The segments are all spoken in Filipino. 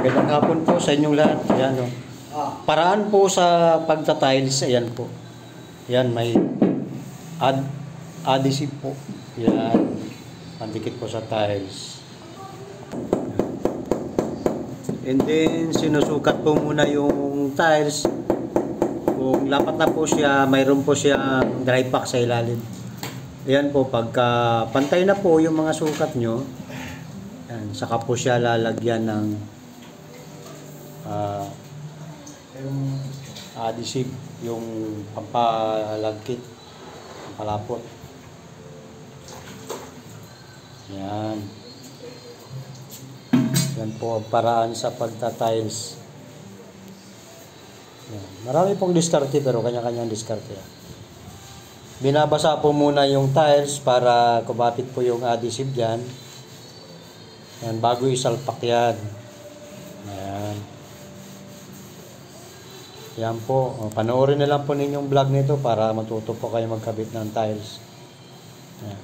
Magandang hapon po sa inyong lahat. Ayan, no. Paraan po sa pagta-tiles, ayan po. Ayan, may adhesive po. Ayan, pandikit po sa tiles. And then, sinusukat po muna yung tiles. Kung lapat na po siya, mayroon po siya dry pack sa ilalim. Ayan po, pagka pantay na po yung mga sukat nyo, ayan, saka po siya lalagyan ng adhesive, yung pampalagkit, pampalapot. Yan. Yan po ang paraan sa pagta-tiles. Yan. Marami pong diskarte pero kanya-kanyang diskarte. Binabasa po muna yung tiles para kumapit po yung adhesive dyan. Yan, bago isalpak yan. Yan. Yan po. Panoorin na lang po ninyong vlog nito para matuto po kayo magkabit ng tiles. Yan.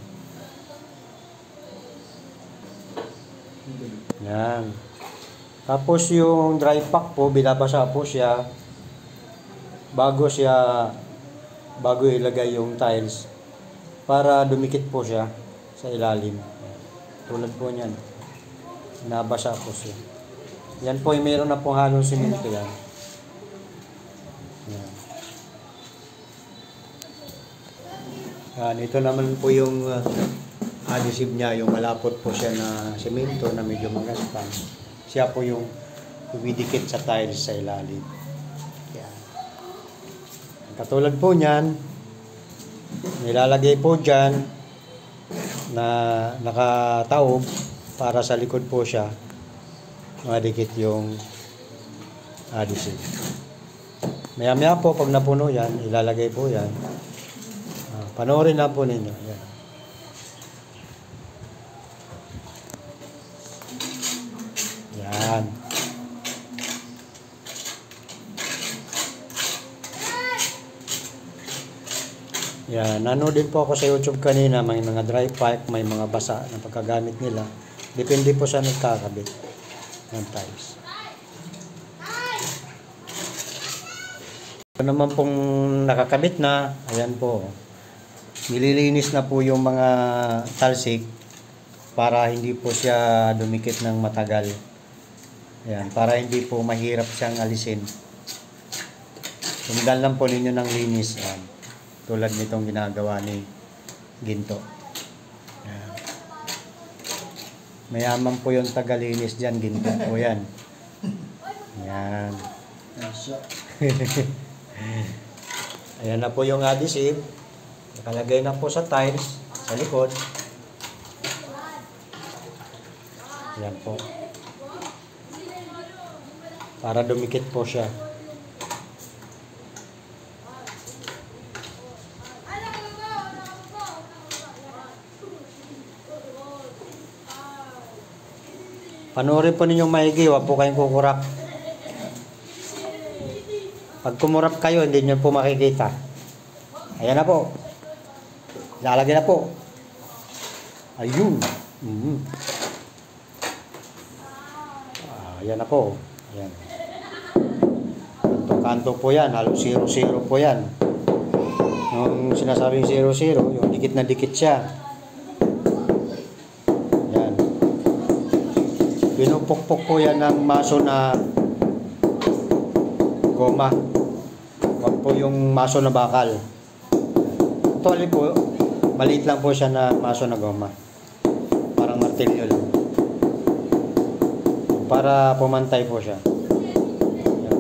Yan. Tapos yung dry pack po, binabasa po siya bago ilagay yung tiles para dumikit po siya sa ilalim. Tulad po niyan. Nabasa po siya. Yan po, mayroon na pong halong simento yan. Yan. Yan, ito naman po yung adhesive niya, yung malapot po siya na simento na medyo magaspang. Siya po yung dumidikit sa tiles sa ilalim. Yan. Katulad po niyan, nilalagay po dyan na nakataob para sa likod po siya madikit yung adhesive. Maya-maya po pag napuno yan, ilalagay po yan. Panoorin na po ninyo. Yan. Yan. Yan. Nanood din po ako sa YouTube kanina, may mga dry pipe, may mga basa na pagkagamit nila. Depende po sa nagkakabit ng tiles. Ito naman pong nakakabit na, ayan po. Nililinis na po yung mga talsik para hindi po siya dumikit ng matagal. Ayan, para hindi po mahirap siyang alisin. Sundan lang po ninyo ng linis. Ayan, tulad nitong ginagawa ni Ginto. Ayan. Mayaman po yung tagalinis dyan, Ginto po yan. Ayan. Ayan na po yung adhesive. Nakalagay na po sa tiles sa likod. Ayan po. Para dumikit po siya. Panoorin po ninyong maigi, huwag po kayong kukurap. Pag kumurap kayo, hindi nyo po makikita. Ayan na po. Lalagyan na po. Ayun. Ayan na po. Ayan. Kanto-kanto po yan. Halos 0-0 po yan. Yung sinasabing 0-0, yung dikit na dikit siya. Ayan. Pinupukpok po yan ng maso na goma. Huwag po yung maso na bakal. Actually po, maliit lang po siya na maso na goma. Parang martilyo lang. Para pumantay po siya. Yan.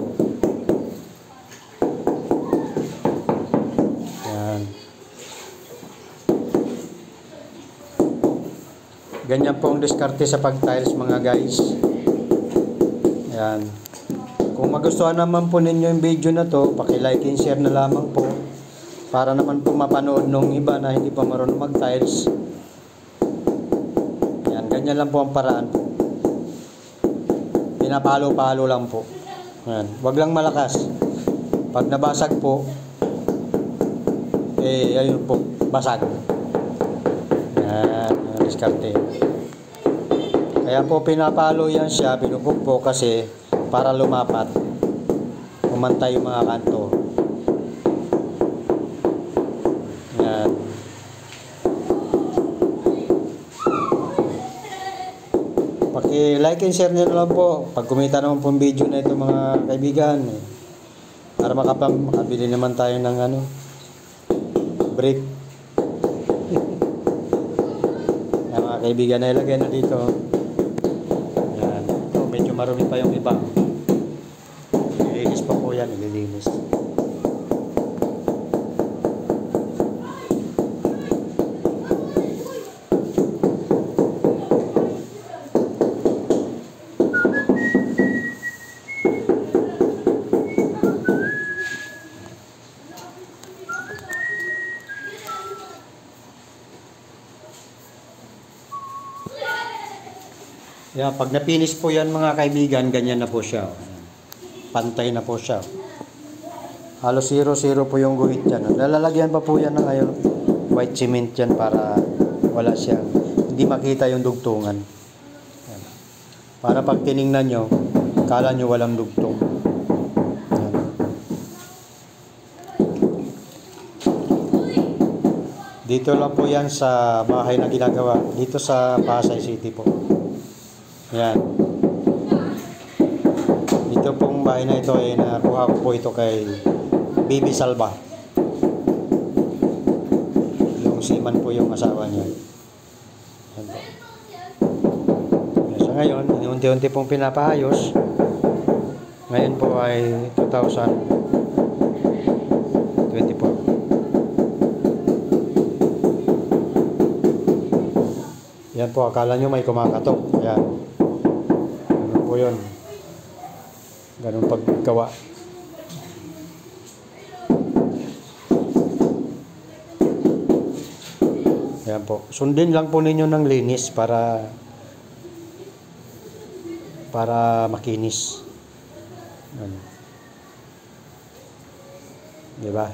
Yan. Ganyan po ang diskarte sa pag-tiles mga guys. Yan. Kung magustuhan naman po ninyo yung video na to, paki-like and share na lamang po. Para naman po mapanood nung iba na hindi pa marunong mag-tiles. Yan, ganyan lang po ang paraan po. Pinapalo-palo lang po. Yan, wag lang malakas. Pag nabasag po, ayun po, basag. Yan, diskarte. Kaya po pinapalo yan siya, binubukbok kasi para lumapat. Umantay yung mga kanto. Yan. Paki-like and share nyo na lang po. Pag kumita naman po video na ito mga kaibigan. Para makabili naman tayo ng brick. Yan mga kaibigan, na ilagay na dito. Yan. Ito, medyo marumi pa yung iba. Ililinis pa po yan, ililinis. Yan, pag napinis po yan mga kaibigan, ganyan na po siya. Pantay na po siya. Halos 0-0 po yung guhit dyan. Nalalagyan pa po yan ng white cement yan para wala siyang, hindi makita yung dugtungan. Yan. Para pag tiningnan nyo, kala nyo walang dugtong. Yan. Dito lang po yan sa bahay na ginagawa. Dito sa Pasay City po. Yan. Ito pong bahay na ito ay nakuha ko po ito kay Bibi Salva. Yung seaman po yung asawa niya. Yan po. So ngayon, unti-unti pong pinapahayos. Ngayon po ay 2024. Yan po, akala nyo may kumakatok. Yan. Ganun po yun. Ganun paggawa. Yan po. Sundin lang po ninyo ng linis para makinis. Ano. Diba?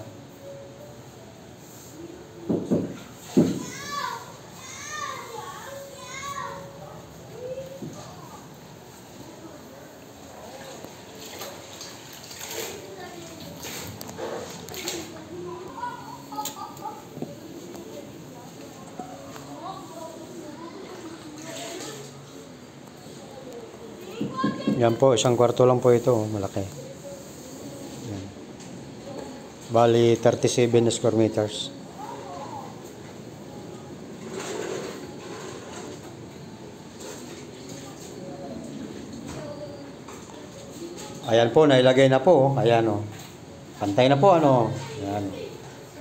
Yan po, 1 kwarto lang po ito, malaki. Yan. Bali 37 square meters. Ayan po, nailagay na po. Ayan o. Pantay na po ano. Ayan.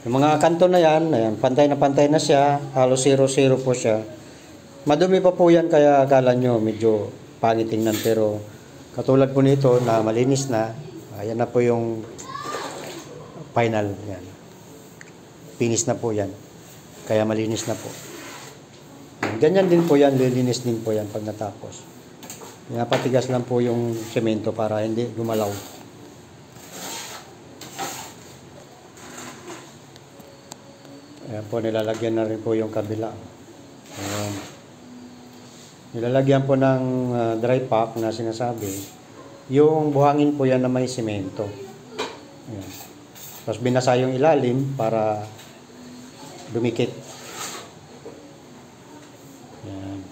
Yung mga kanto na yan, ayan, pantay na siya. Halos 0-0 po siya. Madumi pa po yan kaya akala nyo medyo pangit tingnan, pero katulad po nito na malinis na. Ayan na po yung final. Yan. Finish na po yan. Kaya malinis na po. Ganyan din po yan. Lilinis din po yan pag natapos. Napatigas lang po yung semento para hindi gumalaw. Ayan po, nilalagyan na rin po yung kabila. Ayan. Nilalagyan po ng dry pack na sinasabi. Yung buhangin po yan na may semento. Ayan. Tapos binasa yung ilalim para dumikit. Ayan.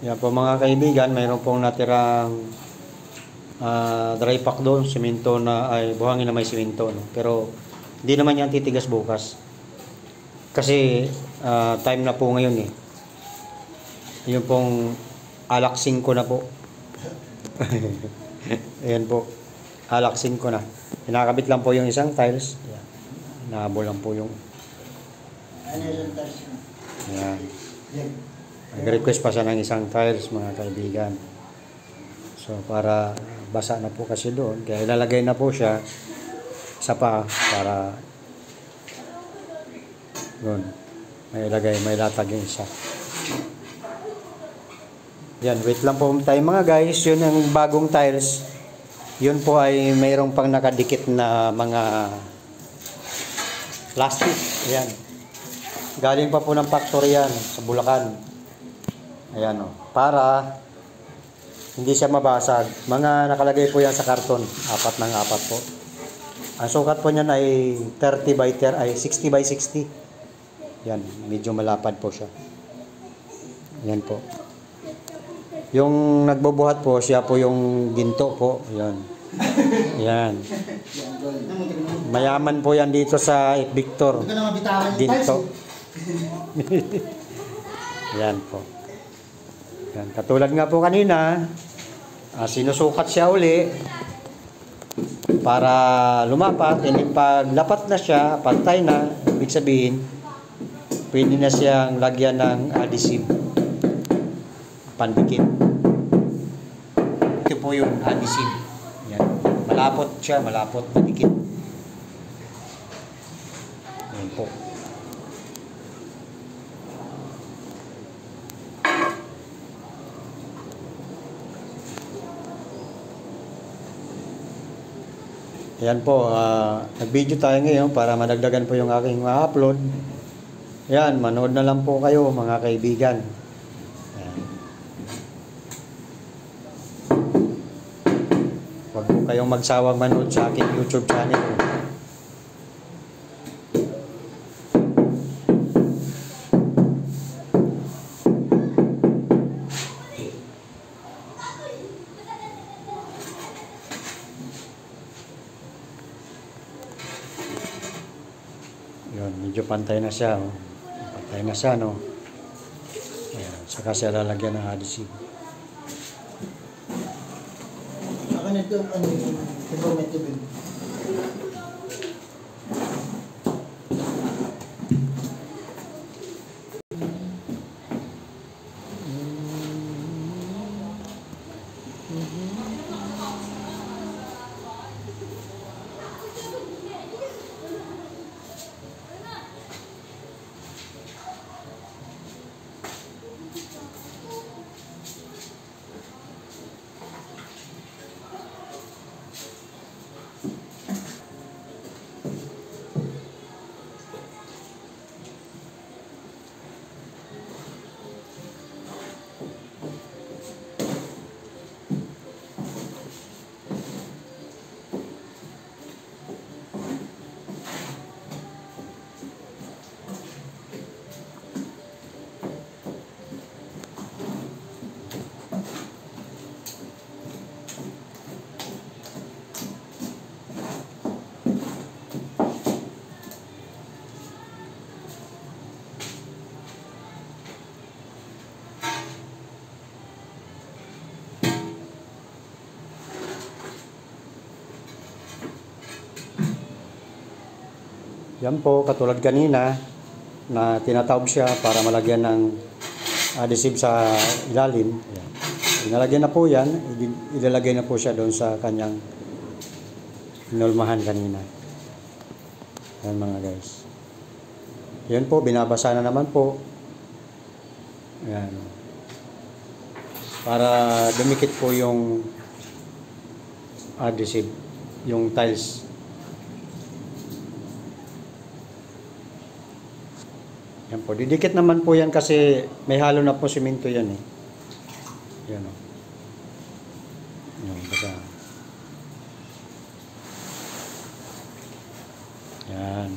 Yan po mga kaibigan, mayroon pong natirang dry pack doon, semento na ay buhangin na may semento, no? Pero hindi naman yan titigas bukas. Kasi time na po ngayon eh. Yung pong alak 5 na po. Ayan po. Alak 5 na. Pinakabit lang po yung isang tiles. Ayan. Nahabol lang po yung ayan. Nag-request pa siya ng isang tiles mga kaibigan. So para basa na po kasi doon. Kaya ilalagay na po siya isa pa para doon. May ilagay, may latag yung isa. Yan, wait lang po tayo mga guys. Yun ang bagong tiles. Yun po ay mayroong pang nakadikit na mga plastic. Yan. Galing pa po ng factory yan sa Bulacan. Ayan o. Para hindi siya mabasag. Mga nakalagay po yan sa karton. 4 ng 4 po. Ang sukat po niyan ay 30 by 30, ay 60 by 60. Yan. Medyo malapad po siya. Yan po. Yung nagbubuhat po, siya po yung ginto po. Yan. Yan. Mayaman po yan dito sa Victor. Ginto. Yan po. Yan. Katulad nga po kanina, sinusukat siya uli para lumapat. And pag lapat na siya, pantay na, ibig sabihin, pwede na siyang lagyan ng adhesive. Pandikit. Ito po yung adhesive. Yan. Malapot siya, malapot, pandikit. Yan po. Ayan po, nag-video tayo ngayon para madagdagan po yung aking ma-upload. Ayan, manood na lang po kayo mga kaibigan. Ayan. Huwag po kayong magsawang manood sa aking YouTube channel. Yun, medyo pantay na siya. Oh. Pantay na siya, no? Ayan, saka siya lalagyan ng adhesive. Saka nito, ano yung government tubig. Yan po, katulad kanina, na tinatawag siya para malagyan ng adhesive sa ilalim. Ayan. Inalagyan na po yan, ilalagay na po siya doon sa kanyang inulmahan kanina. Yan mga guys. Yan po, binabasa na naman po. Ayan. Para dumikit po yung adhesive, yung tiles. Yan po. Didikit naman po yan kasi may halo na po simento yan eh. Yan o. Yan. Baka. Yan.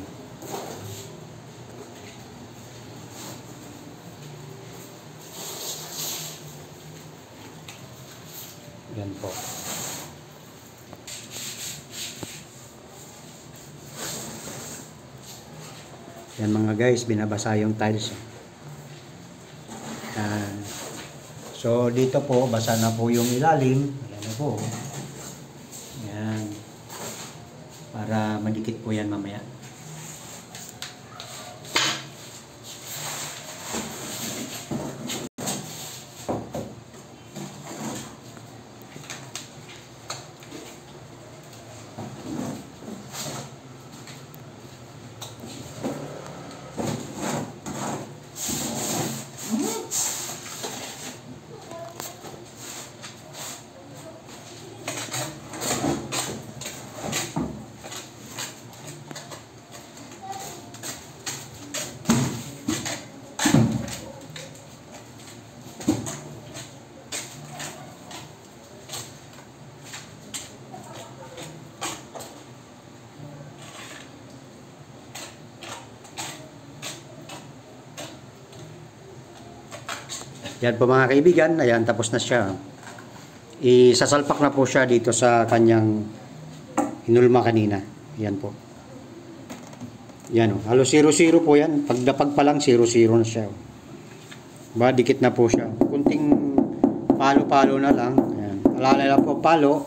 Yan po. Yan mga guys, binabasa yung tiles. Yan. So dito po, basa na po yung ilalim. Ayan na po. Yan. Para madikit po yan mamaya. Yan po mga kaibigan, ayan, tapos na siya. Isasalpak na po siya dito sa kanyang hinulma kanina. Yan po. Yan o, halos 0-0 po yan. Pagdapag pa lang 0-0 na siya. Ba, dikit na po siya. Kunting palo-palo na lang. Ayan. Alala lang po palo.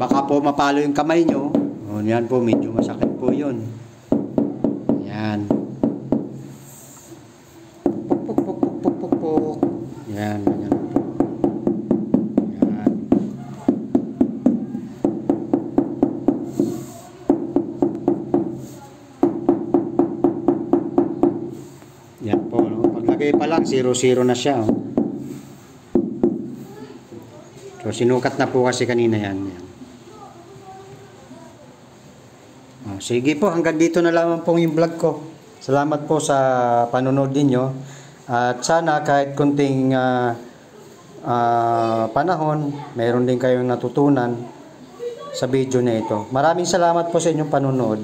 Baka po mapalo yung kamay nyo. O, yan po, medyo masakit po yun. Yan. Puk. Yan, ganyan. Yan. Yan po, no? Paglagay pa lang, 0-0 na siya. Oh. So, sinukat na po kasi kanina yan. Yan. Oh, sige po, hanggang dito na lamang po yung vlog ko. Salamat po sa panonood ninyo. At sana kahit kunting panahon, mayroon din kayong natutunan sa video na ito. Maraming salamat po sa inyong panonood.